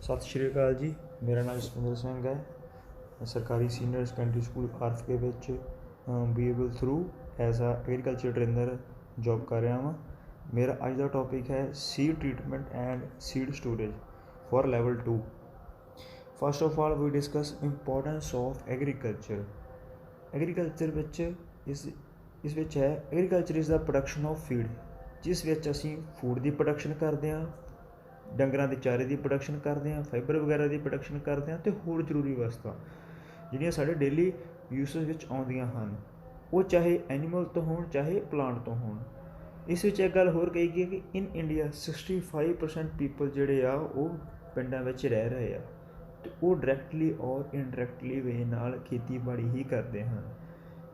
ਸਤਿ ਸ਼੍ਰੀ ਅਕਾਲ ਜੀ। ਮੇਰਾ ਨਾਮ ਜਸਵਿੰਦਰ ਸਿੰਘ ਹੈ। ਸਰਕਾਰੀ ਸੀਨੀਅਰ ਸੈਕੰਡਰੀ ਸਕੂਲ ਆਰਫਕੇ ਵਿੱਚ BA through as a agriculture trainer job ਕਰ ਰਿਹਾ ਹਾਂ। ਮੇਰਾ ਅੱਜ ਦਾ ਟੌਪਿਕ ਹੈ seed treatment and seed storage for level 2। First of all we discuss importance of agriculture. Agriculture ਵਿੱਚ ਇਸ ਵਿੱਚ ਹੈ agriculture is the production of feed, ਜਿਸ ਵਿੱਚ ਅਸੀਂ ਫੂਡ ਦੀ ਪ੍ਰੋਡਕਸ਼ਨ ਕਰਦੇ ਹਾਂ, ਡੰਗਰਾਂ ਦੇ ਚਾਰੇ ਦੀ ਪ੍ਰੋਡਕਸ਼ਨ ਕਰਦੇ ਹਾਂ, ਫਾਈਬਰ ਵਗੈਰਾ ਦੀ ਪ੍ਰੋਡਕਸ਼ਨ ਕਰਦੇ ਹਾਂ ਅਤੇ ਹੋਰ ਜ਼ਰੂਰੀ ਵਸਤਾਂ ਜਿਹੜੀਆਂ ਸਾਡੇ ਡੇਲੀ ਯੂਸੇਜ ਵਿੱਚ ਆਉਂਦੀਆਂ ਹਨ, ਉਹ ਚਾਹੇ ਐਨੀਮਲ ਤੋਂ ਹੋਣ ਚਾਹੇ ਪਲਾਂਟ ਤੋਂ ਹੋਣ। ਇਸ ਵਿੱਚ ਇੱਕ ਗੱਲ ਹੋਰ ਕਹੀ ਗਈ ਕਿ ਇਨ ਇੰਡੀਆ 65% ਪੀਪਲ ਜਿਹੜੇ ਆ ਉਹ ਪਿੰਡਾਂ ਵਿੱਚ ਰਹਿ ਰਹੇ ਆ ਅਤੇ ਉਹ ਡਾਇਰੈਕਟਲੀ ਔਰ ਇਨਡਾਇਰੈਕਟਲੀ ਵੇ ਨਾਲ ਖੇਤੀਬਾੜੀ ਹੀ ਕਰਦੇ ਹਨ।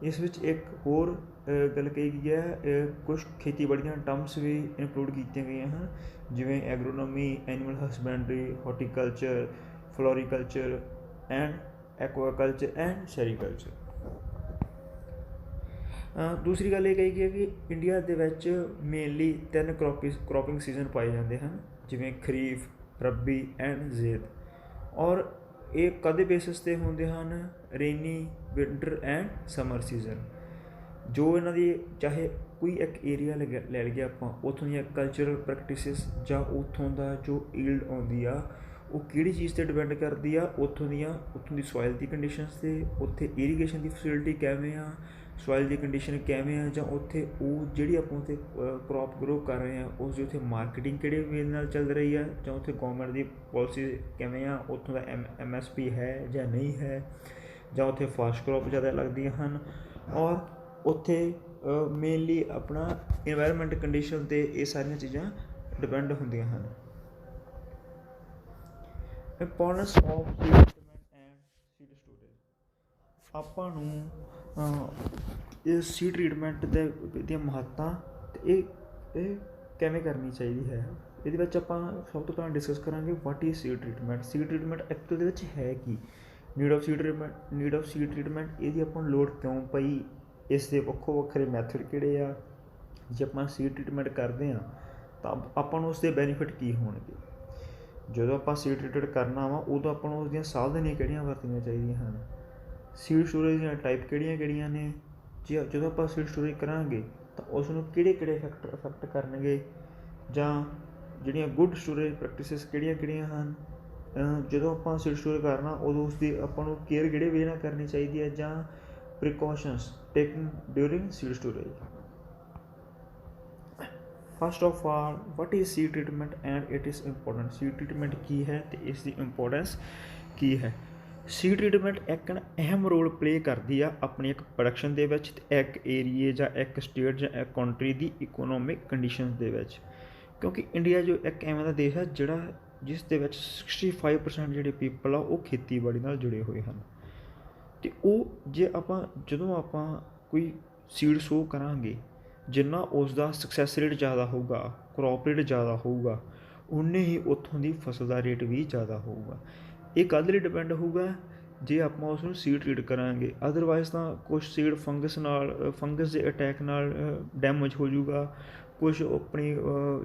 ਇਸ ਵਿੱਚ ਇੱਕ ਹੋਰ ਗੱਲ ਕਹੀ ਗਈ ਹੈ, ਕੁਛ ਖੇਤੀਬਾੜੀ ਦੀਆਂ ਟਰਮਸ ਵੀ ਇਨਕਲੂਡ ਕੀਤੀਆਂ ਗਈਆਂ ਹਨ, ਜਿਵੇਂ agronomy, animal husbandry, horticulture, floriculture and aquaculture and sericulture. ਦੂਸਰੀ ਗੱਲ ਇਹ ਕਹੀ ਗਈ ਹੈ ਕਿ ਇੰਡੀਆ ਦੇ ਵਿੱਚ ਮੇਨਲੀ 3 ਕ੍ਰੋਪਿੰਗ ਸੀਜ਼ਨ ਪਾਏ ਜਾਂਦੇ ਹਨ, ਜਿਵੇਂ ਖਰੀਫ, ਰੱਬੀ ਐਂਡ ਜ਼ੈਦ, ਔਰ ਇਹ ਕਦੇ ਬੇਸਿਸ 'ਤੇ ਹੁੰਦੇ ਹਨ, rainy, winter and summer season. ਜੋ ਇਹਨਾਂ ਦੀ ਚਾਹੇ ਕੋਈ ਇੱਕ ਏਰੀਆ ਲੈ ਲਈਏ ਆਪਾਂ, ਉੱਥੋਂ ਦੀਆਂ ਕਲਚਰਲ ਪ੍ਰੈਕਟਿਸਿਸ ਜਾਂ ਉੱਥੋਂ ਦਾ ਜੋ ਈਲਡ ਆਉਂਦੀ ਆ ਉਹ ਕਿਹੜੀ ਚੀਜ਼ 'ਤੇ ਡਿਪੈਂਡ ਕਰਦੀ ਆ, ਉੱਥੋਂ ਦੀ ਸੋਇਲ ਦੀ ਕੰਡੀਸ਼ਨਸ 'ਤੇ, ਉੱਥੇ ਇਰੀਗੇਸ਼ਨ ਦੀ ਫੈਸਿਲਿਟੀ ਕਿਵੇਂ ਆ, ਸੋਇਲ ਦੀ ਕੰਡੀਸ਼ਨ ਕਿਵੇਂ ਆ, ਜਾਂ ਉੱਥੇ ਉਹ ਜਿਹੜੀ ਆਪਾਂ ਉੱਥੇ ਕ੍ਰੌਪ ਗਰੋ ਕਰ ਰਹੇ ਹਾਂ ਉਸ ਦੀ ਉੱਥੇ ਮਾਰਕੀਟਿੰਗ ਕਿਹੜੇ ਵੇ ਨਾਲ ਚੱਲ ਰਹੀ ਆ, ਜਾਂ ਉੱਥੇ ਗੌਰਮੈਂਟ ਦੀ ਪੋਲਿਸੀ ਕਿਵੇਂ ਆ, ਉੱਥੋਂ ਦਾ MSP ਹੈ ਜਾਂ ਨਹੀਂ ਹੈ, ਜਾਂ ਉੱਥੇ ਫਾਸਟ ਕ੍ਰੌਪ ਜ਼ਿਆਦਾ ਲੱਗਦੀਆਂ ਹਨ, ਔਰ ਉੱਥੇ ਮੇਨਲੀ ਆਪਣਾ ਇਨਵਾਇਰਮੈਂਟ ਕੰਡੀਸ਼ਨ 'ਤੇ ਇਹ ਸਾਰੀਆਂ ਚੀਜ਼ਾਂ ਡਿਪੈਂਡ ਹੁੰਦੀਆਂ ਹਨ। Importance of seed treatment and seed storage. ਆਪਾਂ ਨੂੰ ਇਹ ਸੀਡ ਟ੍ਰੀਟਮੈਂਟ ਦੀਆਂ ਮਹੱਤਤਾ ਅਤੇ ਇਹ ਕਿਵੇਂ ਕਰਨੀ ਚਾਹੀਦੀ ਹੈ, ਇਹਦੇ ਵਿੱਚ ਆਪਾਂ ਸਭ ਤੋਂ ਪਹਿਲਾਂ ਡਿਸਕਸ ਕਰਾਂਗੇ ਵਾਟ is seed treatment. Seed treatment actual ਦੇ ਵਿੱਚ ਹੈ ਕੀ, ਨੀਡ ਆਫ ਸੀਡ ਟ੍ਰੀਟਮੈਂਟ, ਇਹਦੀ ਆਪਾਂ ਨੂੰ ਲੋੜ ਕਿਉਂ ਪਈ, ਇਸ ਦੇ ਵੱਖੋ ਵੱਖਰੇ ਮੈਥਡ ਕਿਹੜੇ ਆ, ਜੇ ਆਪਾਂ ਸੀਡ ਟ੍ਰੀਟਮੈਂਟ ਕਰਦੇ ਹਾਂ ਤਾਂ ਆਪਾਂ ਨੂੰ ਉਸ ਦੇ ਬੈਨੀਫਿਟ ਕੀ ਹੋਣਗੇ। ਜਦੋਂ ਆਪਾਂ ਸੀਡ ਟ੍ਰੀਟਡ ਕਰਨਾ ਵਾ ਉਦੋਂ ਆਪਾਂ ਨੂੰ ਉਸਦੀਆਂ ਸਾਵਧਾਨੀਆਂ ਕਿਹੜੀਆਂ ਵਰਤਣੀਆਂ ਚਾਹੀਦੀਆਂ ਹਨ, ਸੀਡ ਸਟੋਰੇਜ ਦੀਆਂ ਟਾਈਪ ਕਿਹੜੀਆਂ ਨੇ, ਜਦੋਂ ਆਪਾਂ ਸੀਡ ਸਟੋਰੇਜ ਕਰਾਂਗੇ ਤਾਂ ਉਸ ਨੂੰ ਕਿਹੜੇ ਫੈਕਟਰ ਅਫੈਕਟ ਕਰਨਗੇ, ਜਾਂ ਜਿਹੜੀਆਂ ਗੁੱਡ ਸਟੋਰੇਜ ਪ੍ਰੈਕਟਿਸਿਸ ਕਿਹੜੀਆਂ ਹਨ। ਜਦੋਂ ਆਪਾਂ ਸੀਡ ਸਟੋਰੇਜ ਕਰਨਾ ਉਦੋਂ ਉਸਦੀ ਆਪਾਂ ਨੂੰ ਕੇਅਰ ਕਿਹੜੇ ਵੇ ਨਾਲ ਕਰਨੀ ਚਾਹੀਦੀ ਹੈ, ਜਾਂ precautions taken during seed storage. First of all what is seed treatment and it is important. Seed treatment ਕੀ ਹੈ ਅਤੇ ਇਸ ਦੀ ਇੰਪੋਰਟੈਂਸ ਕੀ ਹੈ। ਸੀਡ ਟ੍ਰੀਟਮੈਂਟ ਇੱਕ ਅਹਿਮ ਰੋਲ ਪਲੇ ਕਰਦੀ ਆ ਆਪਣੀ ਇੱਕ ਪ੍ਰੋਡਕਸ਼ਨ ਦੇ ਵਿੱਚ, ਅਤੇ ਇੱਕ ਏਰੀਏ ਜਾਂ ਇੱਕ ਸਟੇਟ ਜਾਂ ਇੱਕ ਕੰਟਰੀ ਦੀ ਇਕੋਨੋਮਿਕ ਕੰਡੀਸ਼ਨ ਦੇ ਵਿੱਚ, ਕਿਉਂਕਿ ਇੰਡੀਆ ਜੋ ਇੱਕ ਐਵੇਂ ਦਾ ਦੇਸ਼ ਹੈ ਜਿਸ ਦੇ ਵਿੱਚ 65% ਜਿਹੜੇ ਪੀਪਲ ਆ ਉਹ ਖੇਤੀਬਾੜੀ ਨਾਲ ਜੁੜੇ ਹੋਏ ਹਨ, ਅਤੇ ਉਹ ਜਦੋਂ ਆਪਾਂ ਕੋਈ ਸੀਡ ਸੋ ਕਰਾਂਗੇ, ਜਿੰਨਾ ਉਸ ਦਾ ਸਕਸੈਸ ਰੇਟ ਜ਼ਿਆਦਾ ਹੋਊਗਾ, ਕ੍ਰੌਪ ਰੇਟ ਜ਼ਿਆਦਾ ਹੋਊਗਾ, ਉਨੇ ਹੀ ਉੱਥੋਂ ਦੀ ਫਸਲ ਦਾ ਰੇਟ ਵੀ ਜ਼ਿਆਦਾ ਹੋਊਗਾ। ਇਹ ਕਾਹਦੇ ਲਈ ਡਿਪੈਂਡ ਹੋਊਗਾ, ਜੇ ਆਪਾਂ ਉਸ ਨੂੰ ਸੀਡ ਟ੍ਰੀਟ ਕਰਾਂਗੇ, ਅਦਰਵਾਈਜ਼ ਤਾਂ ਕੁਛ ਸੀਡ ਫੰਗਸ ਦੇ ਅਟੈਕ ਨਾਲ ਡੈਮੇਜ ਹੋ ਜਾਊਗਾ, ਕੁਛ ਆਪਣੀ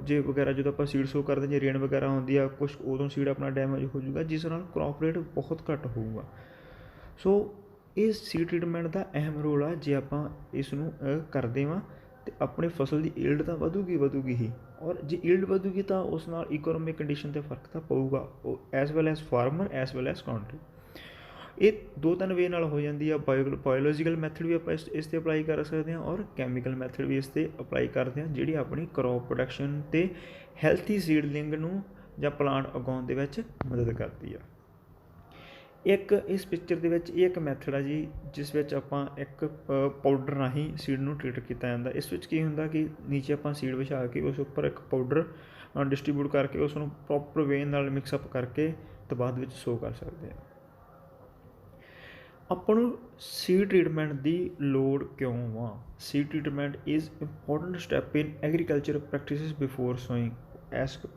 ਜੇ ਵਗੈਰਾ ਜਦੋਂ ਆਪਾਂ ਸੀਡ ਸੋ ਕਰਦੇ ਜੇ ਰੇਨ ਵਗੈਰਾ ਹੁੰਦੀ ਆ ਕੁਛ ਉਦੋਂ ਸੀਡ ਆਪਣਾ ਡੈਮੇਜ ਹੋ ਜਾਊਗਾ, ਜਿਸ ਨਾਲ ਕ੍ਰੌਪ ਰੇਟ ਬਹੁਤ ਘੱਟ ਹੋਊਗਾ। ਸੋ ਇਹ ਸੀਡ ਟ੍ਰੀਟਮੈਂਟ ਦਾ ਅਹਿਮ ਰੋਲ ਆ, ਜੇ ਆਪਾਂ ਇਸ ਨੂੰ ਕਰਦੇ ਹਾਂ ਅਤੇ ਆਪਣੀ ਫਸਲ ਦੀ ਈਲਡ ਤਾਂ ਵਧੂਗੀ ਹੀ, ਔਰ ਜੇ ਈਲਡ ਵਧੂਗੀ ਤਾਂ ਉਸ ਨਾਲ ਇਕੋਨੋਮਿਕ ਕੰਡੀਸ਼ਨ 'ਤੇ ਫਰਕ ਤਾਂ ਪਊਗਾ, ਉਹ as well as farmer as well as country. ਇਹ 2-3 ਵੇ ਨਾਲ ਹੋ ਜਾਂਦੀ ਆ। ਬਾਇਓਲੋਜੀਕਲ ਮੈਥਡ ਵੀ ਆਪਾਂ ਇਸ 'ਤੇ ਅਪਲਾਈ ਕਰ ਸਕਦੇ ਹਾਂ, ਔਰ ਕੈਮੀਕਲ ਮੈਥਡ ਵੀ ਇਸ 'ਤੇ ਅਪਲਾਈ ਕਰਦੇ ਹਾਂ, ਜਿਹੜੀ ਆਪਣੀ ਕ੍ਰੌਪ ਪ੍ਰੋਡਕਸ਼ਨ ਅਤੇ ਹੈਲਥੀ ਸੀਡਲਿੰਗ ਨੂੰ ਜਾਂ ਪਲਾਂਟ ਉਗਾਉਣ ਦੇ ਵਿੱਚ ਮਦਦ ਕਰਦੀ ਆ। ਇੱਕ ਇਸ ਪਿਕਚਰ ਦੇ ਵਿੱਚ ਇਹ ਇੱਕ ਮੈਥਡ ਆ ਜੀ, ਜਿਸ ਵਿੱਚ ਆਪਾਂ ਇੱਕ ਪਾਊਡਰ ਰਾਹੀਂ ਸੀਡ ਨੂੰ ਟ੍ਰੀਟ ਕੀਤਾ ਜਾਂਦਾ। ਇਸ ਵਿੱਚ ਕੀ ਹੁੰਦਾ ਕਿ ਨੀਚੇ ਆਪਾਂ ਸੀਡ ਵਿਛਾ ਕੇ ਉਸ ਉੱਪਰ ਇੱਕ ਪਾਊਡਰ ਡਿਸਟਰੀਬਿਊਟ ਕਰਕੇ ਉਸ ਨੂੰ ਪ੍ਰੋਪਰ ਵੇ ਨਾਲ ਮਿਕਸਅਪ ਕਰਕੇ ਅਤੇ ਬਾਅਦ ਵਿੱਚ ਸੋ ਕਰ ਸਕਦੇ ਹਾਂ। ਆਪਾਂ ਨੂੰ ਸੀਡ ਟ੍ਰੀਟਮੈਂਟ ਦੀ ਲੋੜ ਕਿਉਂ ਆ। Seed treatment is important step in agriculture practices before sowing.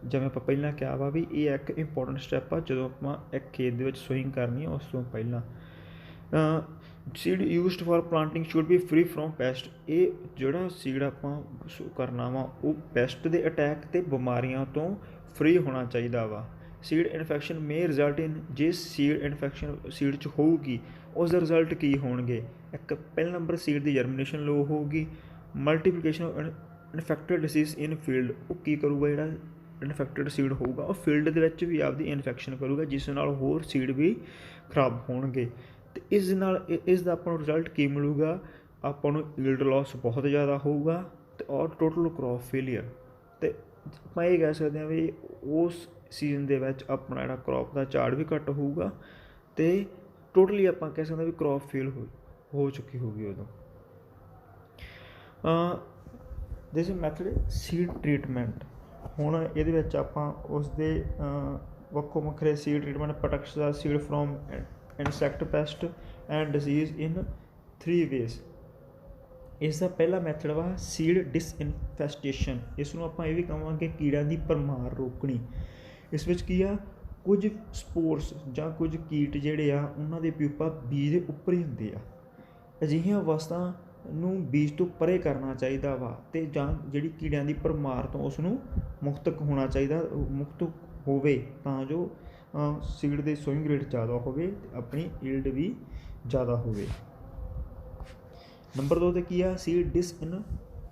ਜਿਵੇਂ ਆਪਾਂ ਪਹਿਲਾਂ ਕਿਹਾ ਵਾ ਵੀ ਇਹ ਇੱਕ ਇੰਪੋਰਟੈਂਟ ਸਟੈਪ ਆ ਜਦੋਂ ਆਪਾਂ ਇੱਕ ਖੇਤ ਦੇ ਵਿੱਚ ਸੋਇੰਗ ਕਰਨੀ ਆ ਉਸ ਤੋਂ ਪਹਿਲਾਂ। Seed used for planting should be free from pest. ਇਹ ਜਿਹੜਾ ਸੀਡ ਆਪਾਂ ਕਰਨਾ ਵਾ ਉਹ ਪੈਸਟ ਦੇ ਅਟੈਕ ਅਤੇ ਬਿਮਾਰੀਆਂ ਤੋਂ ਫਰੀ ਹੋਣਾ ਚਾਹੀਦਾ ਵਾ। ਸੀਡ ਇਨਫੈਕਸ਼ਨ ਮੇ ਰਿਜ਼ਲਟ ਇਨ, ਜੇ ਸੀਡ ਇਨਫੈਕਸ਼ਨ ਸੀਡ 'ਚ ਹੋਊਗੀ ਉਸ ਦਾ ਰਿਜ਼ਲਟ ਕੀ ਹੋਣਗੇ? ਇੱਕ ਪਹਿਲਾ ਨੰਬਰ ਸੀਡ ਦੀ ਜਰਮੀਨੇਸ਼ਨ ਲੋ ਹੋਊਗੀ, ਮਲਟੀਪਲੀਕੇਸ਼ਨ ਇਨਫੈਕਟਡ ਡਿਸੀਜ਼ ਇਨ ਫੀਲਡ, ਉਹ ਕੀ ਕਰੂਗਾ ਜਿਹੜਾ ਇਨਫੈਕਟਡ ਸੀਡ ਹੋਊਗਾ ਉਹ ਫੀਲਡ ਦੇ ਵਿੱਚ ਵੀ ਆਪਦੀ ਇਨਫੈਕਸ਼ਨ ਕਰੂਗਾ, ਜਿਸ ਨਾਲ ਹੋਰ ਸੀਡ ਵੀ ਖਰਾਬ ਹੋਣਗੇ। ਅਤੇ ਇਸ ਦੇ ਨਾਲ ਇਸ ਦਾ ਆਪਾਂ ਨੂੰ ਰਿਜ਼ਲਟ ਕੀ ਮਿਲੂਗਾ? ਆਪਾਂ ਨੂੰ ਈਲਡ ਲੋਸ ਬਹੁਤ ਜ਼ਿਆਦਾ ਹੋਊਗਾ ਅਤੇ ਔਰ ਟੋਟਲ ਕ੍ਰੌਪ ਫੇਲੀਅਰ। ਅਤੇ ਆਪਾਂ ਇਹ ਕਹਿ ਸਕਦੇ ਹਾਂ ਵੀ ਉਸ ਸੀਜ਼ਨ ਦੇ ਵਿੱਚ ਆਪਣਾ ਜਿਹੜਾ ਕ੍ਰੌਪ ਦਾ ਝਾੜ ਵੀ ਘੱਟ ਹੋਊਗਾ ਅਤੇ ਟੋਟਲੀ ਆਪਾਂ ਕਹਿ ਸਕਦੇ ਹਾਂ ਵੀ ਕ੍ਰੌਪ ਫੇਲ ਹੋ ਚੁੱਕੀ ਹੋਊਗੀ ਉਦੋਂ। This method seed treatment. ਹੁਣ ਇਹਦੇ ਵਿੱਚ ਆਪਾਂ ਉਸਦੇ ਵੱਖੋ ਵੱਖਰੇ seed treatment protects the seed from insect pest and disease in 3 ways. ਇਸ ਦਾ ਪਹਿਲਾ ਮੈਥਡ ਵਾ ਸੀਡ ਡਿਸਇਨਫੈਸਟੇਸ਼ਨ। ਇਸ ਨੂੰ ਆਪਾਂ ਇਹ ਵੀ ਕਹਾਂਗੇ ਕੀੜਿਆਂ ਦੀ ਭਰਮਾਰ ਰੋਕਣੀ। ਇਸ ਵਿੱਚ ਕੀ ਆ, ਕੁਝ ਸਪੋਰਸ ਜਾਂ ਕੁਝ ਕੀਟ ਜਿਹੜੇ ਆ ਉਹਨਾਂ ਦੇ ਪਿਊਪਾ ਬੀਜ ਦੇ ਉੱਪਰ ਹੀ ਹੁੰਦੇ ਆ। ਅਜਿਹੀਆਂ ਅਵਸਥਾ ਨੂੰ ਬੀਜ ਤੋਂ ਪਰੇ ਕਰਨਾ ਚਾਹੀਦਾ ਵਾ ਅਤੇ ਜਾਂ ਜਿਹੜੀ ਕੀੜਿਆਂ ਦੀ ਭਰਮਾਰ ਤੋਂ ਉਸ ਨੂੰ ਮੁਕਤ ਹੋਣਾ ਚਾਹੀਦਾ, ਮੁਕਤ ਹੋਵੇ ਤਾਂ ਜੋ ਸੀਡ ਦੇ ਸੋਇੰਗ ਰੇਟ ਜ਼ਿਆਦਾ ਹੋਵੇ ਅਤੇ ਆਪਣੀ ਈਲਡ ਵੀ ਜ਼ਿਆਦਾ ਹੋਵੇ। ਨੰਬਰ 2 'ਤੇ ਕੀ ਆ, ਸੀਡ ਡਿਸਇਨਫੈਕਸ਼ਨ।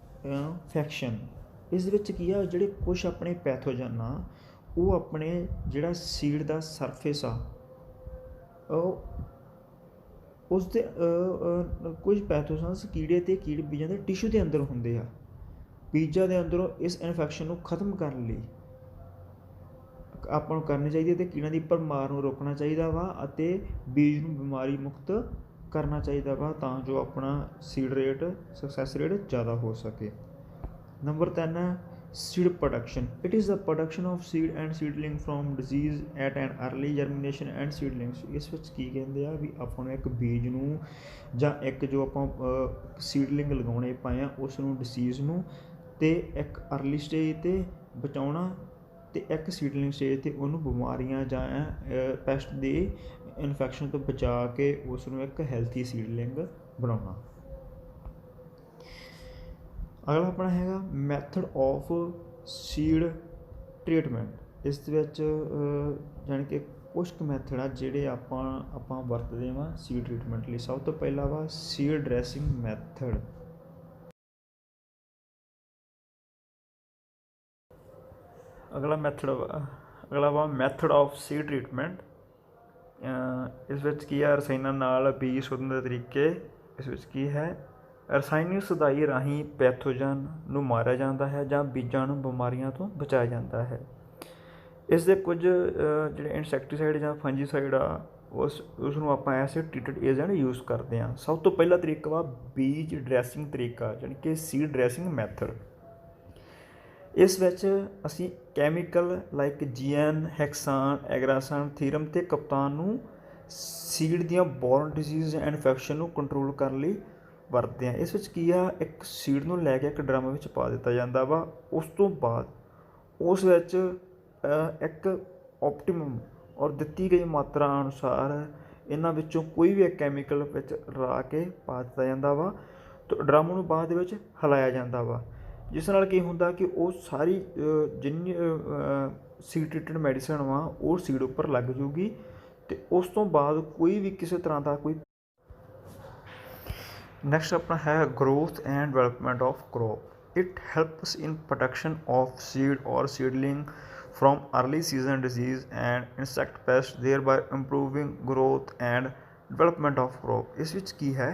ਇਸ ਦੇ ਵਿੱਚ ਕੀ ਆ, ਜਿਹੜੇ ਕੁਛ ਆਪਣੇ ਪੈਥੋਜਨ ਆ ਉਹ ਆਪਣੇ ਜਿਹੜਾ ਸੀਡ ਦਾ ਸਰਫੇਸ ਆ ਉਸ ਦੇ ਕੁਝ ਪੈਥੋਜਨਸ ਕੀੜੇ ਅਤੇ ਕੀੜ ਬੀਜਾਂ ਦੇ ਟਿਸ਼ੂ ਦੇ ਅੰਦਰ ਹੁੰਦੇ ਆ। ਬੀਜਾਂ ਦੇ ਅੰਦਰੋਂ ਇਸ ਇਨਫੈਕਸ਼ਨ ਨੂੰ ਖ਼ਤਮ ਕਰਨ ਲਈ ਆਪਾਂ ਨੂੰ ਕਰਨੀ ਚਾਹੀਦੀ ਹੈ ਅਤੇ ਕੀੜਿਆਂ ਦੀ ਭਰਮਾਰ ਨੂੰ ਰੋਕਣਾ ਚਾਹੀਦਾ ਵਾ ਅਤੇ ਬੀਜ ਨੂੰ ਬਿਮਾਰੀ ਮੁਕਤ ਕਰਨਾ ਚਾਹੀਦਾ ਵਾ ਤਾਂ ਜੋ ਆਪਣਾ ਸੀਡ ਰੇਟ ਸਕਸੈਸ ਰੇਟ ਜ਼ਿਆਦਾ ਹੋ ਸਕੇ। ਨੰਬਰ 3 ਹੈ seed production. It is the production of seed and seedling from disease at an early germination and seedlings. ਇਸ ਵਿੱਚ ਕੀ ਕਹਿੰਦੇ ਆ ਵੀ ਆਪਾਂ ਨੂੰ ਇੱਕ ਬੀਜ ਨੂੰ ਜਾਂ ਇੱਕ ਜੋ ਆਪਾਂ ਸੀਡਲਿੰਗ ਲਗਾਉਣੇ ਪਏ ਆ ਉਸ ਨੂੰ ਡਿਸੀਜ਼ ਨੂੰ ਅਤੇ ਇੱਕ ਅਰਲੀ ਸਟੇਜ 'ਤੇ ਬਚਾਉਣਾ ਅਤੇ ਇੱਕ ਸੀਡਲਿੰਗ ਸਟੇਜ 'ਤੇ ਉਹਨੂੰ ਬਿਮਾਰੀਆਂ ਜਾਂ ਪੈਸਟ ਦੀ ਇਨਫੈਕਸ਼ਨ ਤੋਂ ਬਚਾ ਕੇ ਉਸ ਨੂੰ ਇੱਕ ਹੈਲਥੀ ਸੀਡਲਿੰਗ ਬਣਾਉਣਾ। ਅਗਲਾ ਆਪਣਾ ਹੈਗਾ ਮੈਥਡ ਆਫ ਸੀਡ ਟਰੀਟਮੈਂਟ। ਇਸ ਦੇ ਵਿੱਚ ਜਾਣੀ ਕਿ ਕੁਛ ਕੁ ਮੈਥਡ ਆ ਜਿਹੜੇ ਆਪਾਂ ਵਰਤਦੇ ਹਾਂ ਸੀਡ ਟਰੀਟਮੈਂਟ ਲਈ। ਸਭ ਤੋਂ ਪਹਿਲਾਂ ਵਾ ਸੀਡ ਡਰੈਸਿੰਗ ਮੈਥਡ। ਅਗਲਾ ਵਾ ਮੈਥਡ ਆਫ ਸੀਡ ਟਰੀਟਮੈਂਟ। ਇਸ ਵਿੱਚ ਕੀ ਆ, ਰਸਾਇਣਾਂ ਨਾਲ ਬੀਜ ਸ਼ੋਧਨ ਦੇ ਤਰੀਕੇ। ਇਸ ਵਿੱਚ ਕੀ ਹੈ, ਰਸਾਇਣਿਕ ਸੁਧਾਈ ਰਾਹੀਂ ਪੈਥੋਜਨ ਨੂੰ ਮਾਰਿਆ ਜਾਂਦਾ ਹੈ ਜਾਂ ਬੀਜਾਂ ਨੂੰ ਬਿਮਾਰੀਆਂ ਤੋਂ ਬਚਾਇਆ ਜਾਂਦਾ ਹੈ। ਇਸ ਦੇ ਕੁਝ ਜਿਹੜੇ ਇਨਸੈਕਟੀਸਾਈਡ ਜਾਂ ਫੰਜੀਸਾਈਡ ਆ ਉਸ ਨੂੰ ਆਪਾਂ ਐਸੇ ਟ੍ਰੀਟਡ ਏਜੰਟ ਯੂਜ਼ ਕਰਦੇ ਹਾਂ। ਸਭ ਤੋਂ ਪਹਿਲਾ ਤਰੀਕਾ ਵਾ ਬੀਜ ਡਰੈਸਿੰਗ ਤਰੀਕਾ, ਜਾਣੀ ਕਿ ਸੀਡ ਡਰੈਸਿੰਗ ਮੈਥਡ। ਇਸ ਵਿੱਚ ਅਸੀਂ ਕੈਮੀਕਲ ਲਾਈਕ ਜੀਐਨ, ਹੈਕਸਾਨ, ਐਗਰਾਸਾਨ, ਥੀਰਮ ਅਤੇ ਕਪਤਾਨ ਨੂੰ ਸੀਡ ਦੀਆਂ ਬੋਰਨ ਡਿਜ਼ੀਜ਼ ਜਾਂ ਇਨਫੈਕਸ਼ਨ ਨੂੰ ਕੰਟਰੋਲ ਕਰਨ ਲਈ ਵਰਤਦੇ ਹਾਂ। ਇਸ ਵਿੱਚ ਕੀ ਆ, ਇੱਕ ਸੀਡ ਨੂੰ ਲੈ ਕੇ ਇੱਕ ਡਰਮ ਵਿੱਚ ਪਾ ਦਿੱਤਾ ਜਾਂਦਾ ਵਾ। ਉਸ ਤੋਂ ਬਾਅਦ ਉਸ ਵਿੱਚ ਇੱਕ ਓਪਟੀਮਮ ਔਰ ਦਿੱਤੀ ਗਈ ਮਾਤਰਾ ਅਨੁਸਾਰ ਇਹਨਾਂ ਵਿੱਚੋਂ ਕੋਈ ਵੀ ਇੱਕ ਕੈਮੀਕਲ ਵਿੱਚ ਰਲਾ ਕੇ ਪਾ ਦਿੱਤਾ ਜਾਂਦਾ ਵਾ ਅਤੇ ਡਰਮ ਨੂੰ ਬਾਅਦ ਦੇ ਵਿੱਚ ਹਿਲਾਇਆ ਜਾਂਦਾ ਵਾ, ਜਿਸ ਨਾਲ ਕੀ ਹੁੰਦਾ ਕਿ ਉਹ ਸਾਰੀ ਜਿੰਨੀ ਸੀਡ ਟ੍ਰੀਟਡ ਮੈਡੀਸਨ ਵਾ ਉਹ ਸੀਡ ਉੱਪਰ ਲੱਗ ਜੂਗੀ ਅਤੇ ਉਸ ਤੋਂ ਬਾਅਦ ਕੋਈ ਵੀ ਕਿਸੇ ਤਰ੍ਹਾਂ ਦਾ ਕੋਈ। ਨੈਕਸਟ ਆਪਣਾ ਹੈ growth and development of crop. It helps in protection of seed ਔਰ ਸੀਡਲਿੰਗ from early season disease and insect pests, thereby improving growth and development of crop। ਇਸ ਵਿੱਚ ਕੀ ਹੈ,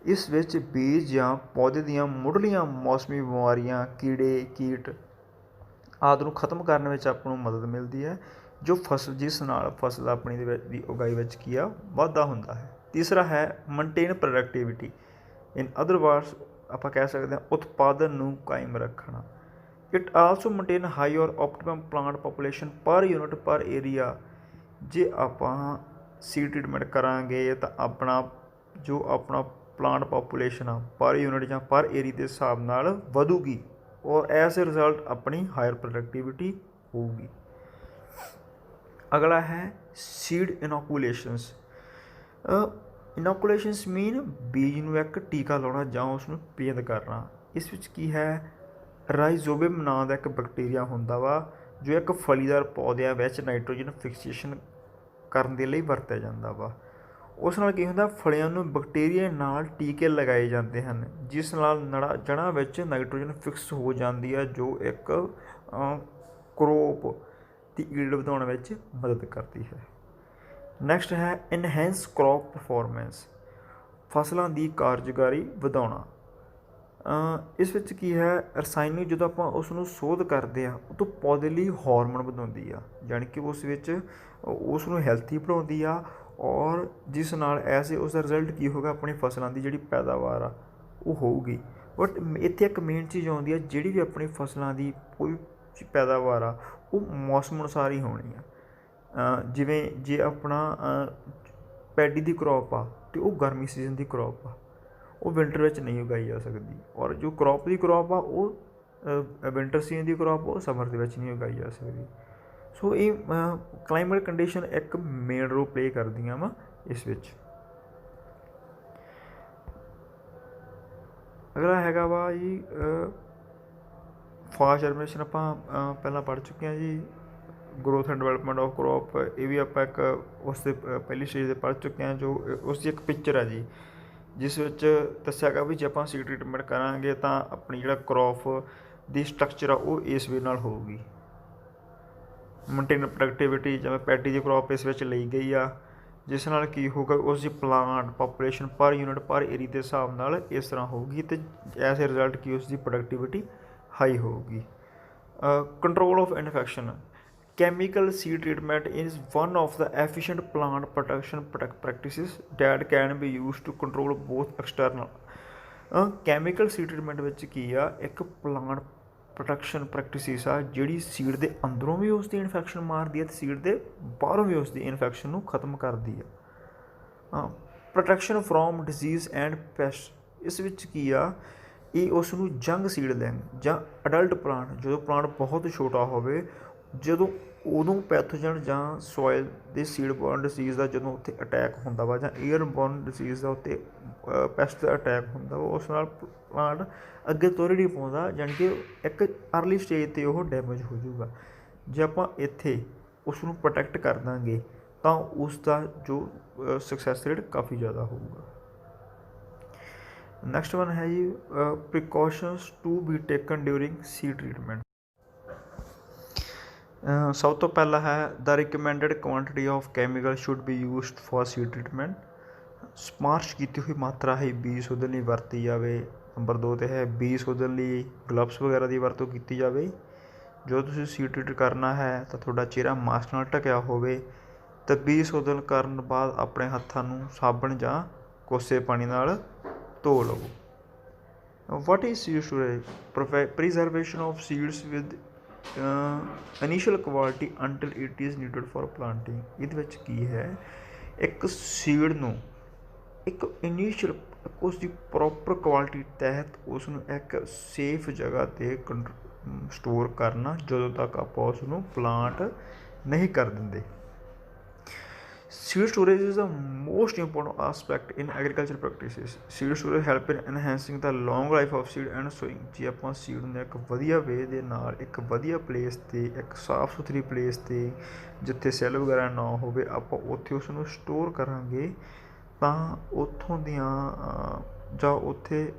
ਇਸ ਵਿੱਚ ਬੀਜ ਜਾਂ ਪੌਦੇ ਦੀਆਂ ਮੁੱਢਲੀਆਂ ਮੌਸਮੀ ਬਿਮਾਰੀਆਂ, ਕੀੜੇ, ਕੀਟ ਆਦਿ ਨੂੰ ਖਤਮ ਕਰਨ ਵਿੱਚ ਆਪਾਂ ਨੂੰ ਮਦਦ ਮਿਲਦੀ ਹੈ, ਜੋ ਜਿਸ ਨਾਲ ਫਸਲ ਆਪਣੀ ਦੀ ਉਗਾਈ ਵਿੱਚ ਕੀ ਆ ਵਾਧਾ ਹੁੰਦਾ ਹੈ। ਤੀਸਰਾ ਹੈ ਮੇਨਟੇਨ ਪ੍ਰੋਡਕਟਿਵਿਟੀ। ਇਨ ਅਦਰ ਵਰਡਸ ਆਪਾਂ ਕਹਿ ਸਕਦੇ ਹਾਂ ਉਤਪਾਦਨ ਨੂੰ ਕਾਇਮ ਰੱਖਣਾ। ਇਟ ਆਲਸੋ ਮੇਨਟੇਨ ਹਾਈ ਔਰ ਆਪਟੀਮਮ ਪਲਾਂਟ ਪਾਪੂਲੇਸ਼ਨ ਪਰ ਯੂਨਿਟ ਪਰ ਏਰੀਆ। ਜੇ ਆਪਾਂ ਸੀਡ ਟਰੀਟਮੈਂਟ ਕਰਾਂਗੇ ਤਾਂ ਆਪਣਾ ਪਲਾਂਟ ਪਾਪੂਲੇਸ਼ਨ ਆ ਪਰ ਯੂਨਿਟ ਜਾਂ ਪਰ ਏਰੀਆ ਦੇ ਹਿਸਾਬ ਨਾਲ ਵਧੂਗੀ ਔਰ ਐਜ਼ ਏ ਰਿਜ਼ਲਟ ਆਪਣੀ ਹਾਇਰ ਪ੍ਰੋਡਕਟਿਵਿਟੀ ਹੋਊਗੀ। ਅਗਲਾ ਹੈ ਸੀਡ ਇਨੋਕੂਲੇਸ਼ਨਸ। ਇਨੋਕੂਲੇਸ਼ਨਸ ਮੀਨ ਬੀਜ ਨੂੰ ਇੱਕ ਟੀਕਾ ਲਾਉਣਾ ਜਾਂ ਉਸ ਨੂੰ ਪੇਂਦ ਕਰਨਾ। ਇਸ ਵਿੱਚ ਕੀ ਹੈ, ਰਾਈਜ਼ੋਬਿਅਮ ਨਾਂ ਦਾ ਇੱਕ ਬੈਕਟੀਰੀਆ ਹੁੰਦਾ ਵਾ ਜੋ ਇੱਕ ਫਲੀਦਾਰ ਪੌਦਿਆਂ ਵਿੱਚ ਨਾਈਟ੍ਰੋਜਨ ਫਿਕਸੇਸ਼ਨ ਕਰਨ ਦੇ ਲਈ ਵਰਤਿਆ ਜਾਂਦਾ ਵਾ। ਉਸ ਨਾਲ ਕੀ ਹੁੰਦਾ, ਫਲੀਆਂ ਨੂੰ ਬੈਕਟੀਰੀਆ ਨਾਲ ਟੀਕੇ ਲਗਾਏ ਜਾਂਦੇ ਹਨ ਜਿਸ ਨਾਲ ਜੜ੍ਹਾਂ ਵਿੱਚ ਨਾਈਟ੍ਰੋਜਨ ਫਿਕਸ ਹੋ ਜਾਂਦੀ ਹੈ, ਜੋ ਇੱਕ ਕਰੋਪ ਦੀ ਈਲਡ ਵਧਾਉਣ ਵਿੱਚ ਮਦਦ ਕਰਦੀ ਹੈ। ਨੈਕਸਟ ਹੈ ਇਨਹੈਂਸ ਕ੍ਰੌਪ ਪਰਫੋਰਮੈਂਸ, ਫਸਲਾਂ ਦੀ ਕਾਰਜਕਾਰੀ ਵਧਾਉਣਾ। ਇਸ ਵਿੱਚ ਕੀ ਹੈ, ਰਸਾਇਣਿਕ ਜਦੋਂ ਆਪਾਂ ਉਸ ਨੂੰ ਸੋਧ ਕਰਦੇ ਹਾਂ ਉਹ ਤੋਂ ਪੌਦੇ ਲਈ ਹਾਰਮੋਨ ਵਧਾਉਂਦੀ ਆ, ਜਾਣੀ ਕਿ ਉਸ ਵਿੱਚ ਉਸ ਨੂੰ ਹੈਲਥੀ ਬਣਾਉਂਦੀ ਆ, ਔਰ ਜਿਸ ਨਾਲ ਐਸੇ ਉਸ ਦਾ ਰਿਜ਼ਲਟ ਕੀ ਹੋਗਾ, ਆਪਣੀ ਫਸਲਾਂ ਦੀ ਜਿਹੜੀ ਪੈਦਾਵਾਰ ਆ ਉਹ ਹੋਊਗੀ। ਬਟ ਇੱਥੇ ਇੱਕ ਮੇਨ ਚੀਜ਼ ਆਉਂਦੀ ਆ, ਜਿਹੜੀ ਵੀ ਆਪਣੀ ਫਸਲਾਂ ਦੀ ਕੋਈ ਪੈਦਾਵਾਰ ਆ ਉਹ ਮੌਸਮ ਅਨੁਸਾਰ ਹੀ ਹੋਣੀ ਆ। ਜਿਵੇਂ ਜੇ ਆਪਣਾ ਪੈਡੀ ਦੀ ਕਰੋਪ ਆ ਅਤੇ ਉਹ ਗਰਮੀ ਸੀਜ਼ਨ ਦੀ ਕਰੋਪ ਆ, ਉਹ ਵਿੰਟਰ ਵਿੱਚ ਨਹੀਂ ਉਗਾਈ ਜਾ ਸਕਦੀ, ਔਰ ਜੋ ਕਰੋਪ ਦੀ ਕਰੋਪ ਆ ਉਹ ਵਿੰਟਰ ਸੀਜ਼ਨ ਦੀ ਕਰੋਪ ਉਹ ਸਮਰ ਦੇ ਵਿੱਚ ਨਹੀਂ ਉਗਾਈ ਜਾ ਸਕਦੀ। ਸੋ ਇਹ ਕਲਾਈਮੇਟ ਕੰਡੀਸ਼ਨ ਇੱਕ ਮੇਨ ਰੋਲ ਪਲੇ ਕਰਦੀਆਂ ਵਾ ਇਸ ਵਿੱਚ। ਅਗਲਾ ਹੈਗਾ ਵਾ ਜੀ ਫਾਸਟ ਜਰਮੀਨੇਸ਼ਨ, ਆਪਾਂ ਪਹਿਲਾਂ ਪੜ੍ਹ ਚੁੱਕੇ ਹਾਂ ਜੀ। Growth and development of crop, ਇਹ ਵੀ ਆਪਾਂ ਇੱਕ ਉਸ ਦੇ ਪਹਿਲੀ ਸਟੇਜ 'ਤੇ ਪੜ੍ਹ ਚੁੱਕੇ ਹਾਂ, ਜੋ ਉਸ ਦੀ ਇੱਕ ਪਿਕਚਰ ਹੈ ਜੀ, ਜਿਸ ਵਿੱਚ ਦੱਸਿਆ ਗਿਆ ਵੀ ਜੇ ਆਪਾਂ ਸੀਡ ਟਰੀਟਮੈਂਟ ਕਰਾਂਗੇ ਤਾਂ ਆਪਣੀ ਜਿਹੜਾ ਕਰੋਪ ਦੀ ਸਟਰਕਚਰ ਆ ਉਹ ਇਸ ਵੇ ਨਾਲ ਹੋਊਗੀ। ਮੇਨਟੇਨ ਪ੍ਰੋਡਕਟਿਵਿਟੀ, ਜਿਵੇਂ ਪੈਡੀ ਦੀ ਕਰੋਪ ਇਸ ਵਿੱਚ ਲਈ ਗਈ ਆ, ਜਿਸ ਨਾਲ ਕੀ ਹੋਊਗਾ, ਉਸ ਦੀ ਪਲਾਂਟ ਪਾਪੂਲੇਸ਼ਨ ਪਰ ਯੂਨਿਟ ਪਰ ਏਰੀਆ ਦੇ ਹਿਸਾਬ ਨਾਲ ਇਸ ਤਰ੍ਹਾਂ ਹੋਊਗੀ, ਅਤੇ ਐਸੇ ਰਿਜ਼ਲਟ ਕੀ ਉਸ ਦੀ ਪ੍ਰੋਡਕਟਿਵਿਟੀ ਹਾਈ ਹੋਊਗੀ। Control of infection, chemical seed treatment is one of the efficient plant protection practices that can be used to control both external chemical seed treatment ਵਿੱਚ ਕੀ ਆ, ਇੱਕ ਪਲਾਂਟ ਪ੍ਰੋਟੈਕਸ਼ਨ ਪ੍ਰੈਕਟਿਸਿਸ ਆ ਜਿਹੜੀ seed ਦੇ ਅੰਦਰੋਂ ਵੀ ਉਸ ਦੀ infection ਮਾਰਦੀ ਹੈ ਅਤੇ ਸੀਡ ਦੇ ਬਾਹਰੋਂ ਵੀ ਉਸ ਦੀ ਇਨਫੈਕਸ਼ਨ ਨੂੰ ਖਤਮ ਕਰਦੀ ਆ। Protection from disease and pest, ਇਸ ਵਿੱਚ ਕੀ ਆ, ਇਹ ਉਸ ਨੂੰ ਯੰਗ ਸੀਡਲਿੰਗ ਜਾਂ ਅਡਲਟ ਪਲਾਂਟ, ਜਦੋਂ ਪਲਾਂਟ ਬਹੁਤ ਛੋਟਾ ਹੋਵੇ, ਜਦੋਂ ਉਦੋਂ ਪੈਥੋਜਨ ਜਾਂ ਸੋਇਲ ਦੇ ਸੀਡ ਬੋਰਨ ਡਿਸੀਜ਼ ਦਾ ਜਦੋਂ ਉੱਥੇ ਅਟੈਕ ਹੁੰਦਾ ਵਾ, ਜਾਂ ਏਅਰ ਬੋਰਨ ਡਿਸੀਜ਼ ਦਾ ਉੱਤੇ ਪੈਸਟ ਦਾ ਅਟੈਕ ਹੁੰਦਾ ਵਾ, ਉਸ ਨਾਲ ਪਲਾਂਟ ਅੱਗੇ ਤੁਰ ਨਹੀਂ ਪਾਉਂਦਾ, ਜਾਣੀ ਕਿ ਇੱਕ ਅਰਲੀ ਸਟੇਜ 'ਤੇ ਉਹ ਡੈਮੇਜ ਹੋ ਜਾਊਗਾ। ਜੇ ਆਪਾਂ ਇੱਥੇ ਉਸ ਨੂੰ ਪ੍ਰੋਟੈਕਟ ਕਰ ਦਾਂਗੇ ਤਾਂ ਉਸ ਦਾ ਜੋ ਸਕਸੈਸ ਰੇਟ ਕਾਫੀ ਜ਼ਿਆਦਾ ਹੋਊਗਾ। ਨੈਕਸਟ ਵਨ ਹੈ ਜੀ precautions to be taken during seed treatment. ਸਭ ਤੋਂ ਪਹਿਲਾਂ ਹੈ the recommended quantity of chemical should be used for seed treatment, ਸਿਫਾਰਸ਼ ਕੀਤੀ ਹੋਈ ਮਾਤਰਾ ਹੈ ਬੀਜ ਸੋਧਣ ਲਈ ਵਰਤੀ ਜਾਵੇ। ਨੰਬਰ 2 'ਤੇ ਹੈ ਬੀਜ ਸੋਧਣ ਲਈ ਗਲਵਸ ਵਗੈਰਾ ਦੀ ਵਰਤੋਂ ਕੀਤੀ ਜਾਵੇ। ਜੋ ਤੁਸੀਂ ਸੀਡ ਟਰੀਟ ਕਰਨਾ ਹੈ ਤਾਂ ਤੁਹਾਡਾ ਚਿਹਰਾ ਮਾਸਕ ਨਾਲ ਢਕਿਆ ਹੋਵੇ, ਅਤੇ ਬੀਜ ਸੋਧਣ ਕਰਨ ਬਾਅਦ ਆਪਣੇ ਹੱਥਾਂ ਨੂੰ ਸਾਬਣ ਜਾਂ ਕੋਸੇ ਪਾਣੀ ਨਾਲ ਧੋ ਲਵੋ। ਵਾਟ is seed storage, preservation of seeds with initial quality until it is needed for planting. ਇਹਦੇ ਵਿੱਚ ਕੀ ਹੈ, ਇੱਕ ਸੀਡ ਨੂੰ ਇੱਕ ਇਨੀਸ਼ੀਅਲ ਉਸ ਦੀ ਪ੍ਰੋਪਰ ਕੁਆਲਿਟੀ ਤਹਿਤ ਉਸ ਨੂੰ ਇੱਕ ਸੇਫ ਜਗ੍ਹਾ 'ਤੇ ਸਟੋਰ ਕਰਨਾ ਜਦੋਂ ਤੱਕ ਆਪਾਂ ਉਸ ਨੂੰ ਪਲਾਂਟ ਨਹੀਂ ਕਰ ਦਿੰਦੇ। Seed storage is the most important aspect in agricultural practices. Seed storage help in enhancing the long life of seed and sowing. ਜੇ ਆਪਾਂ ਸੀਡ ਨੂੰ ਇੱਕ ਵਧੀਆ ਵੇ ਦੇ ਨਾਲ ਇੱਕ ਵਧੀਆ ਪਲੇਸ 'ਤੇ, ਇੱਕ ਸਾਫ ਸੁਥਰੀ ਪਲੇਸ 'ਤੇ ਜਿੱਥੇ ਸੈੱਲ ਵਗੈਰਾ ਨਾ ਹੋਵੇ, ਆਪਾਂ ਉੱਥੇ ਉਸ ਨੂੰ ਸਟੋਰ ਕਰਾਂਗੇ ਤਾਂ ਉੱਥੋਂ ਦੀਆਂ ਜਾਂ ਉੱਥੇ